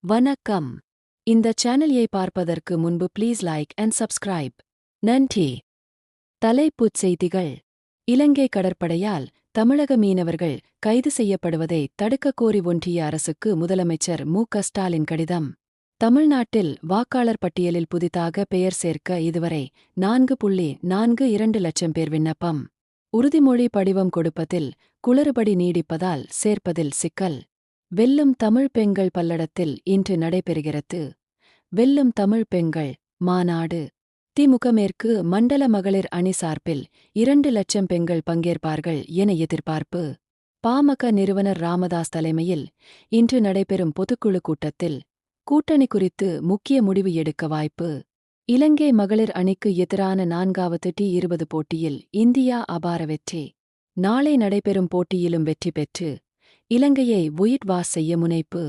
வணக்கம். இந்த சேனலை பார்ப்பதற்கு முன்பு ப்ளீஸ் லைக் அண்ட் சப்ஸ்கிரைப். நன்றி. தலைப்புச் செய்திகள். இலங்கை கடற்படையால் தமிழக மீனவர்கள் கைது செய்யப்படுவதை தடுக்கக் கோரி ஒன்றிய அரசுக்கு முதலமைச்சர் மு.க.ஸ்டாலின் கடிதம். தமிழ்நாட்டில் வாக்காளர் பட்டியலில் புதிதாக பெயர் சேர்க்க இதுவரை 4.42 லட்சம் பேர் விண்ணப்பம். உறுதிமொழி படிவம் கொடுப்பதில் குளறுபடி நீடிப்பதால் சேர்ப்பதில் சிக்கல். வெல்லும் தமிழ் பெண்கள் பல்லடத்தில் இன்று நடைபெறுகிறது. வெல்லும் தமிழ் பெண்கள் மாநாடு. திமுக மேற்கு மண்டல மகளிர் அணி சார்பில் 2 லட்சம் பெண்கள் பங்கேற்பார்கள் என எதிர்பார்ப்பு. பாமக நிறுவனர் ராமதாஸ் தலைமையில் இன்று நடைபெறும் பொதுக்குழு கூட்டத்தில் கூட்டணி குறித்து முக்கிய முடிவு எடுக்க வாய்ப்பு. இலங்கை மகளிர் அணிக்கு எதிரான 4வது T20 போட்டியில் இந்தியா அபார வெற்றி. நாளை நடைபெறும் போட்டியிலும் வெற்றி பெற்று இலங்கையை ஒயிட் வாஷ் செய்ய முனைப்பு.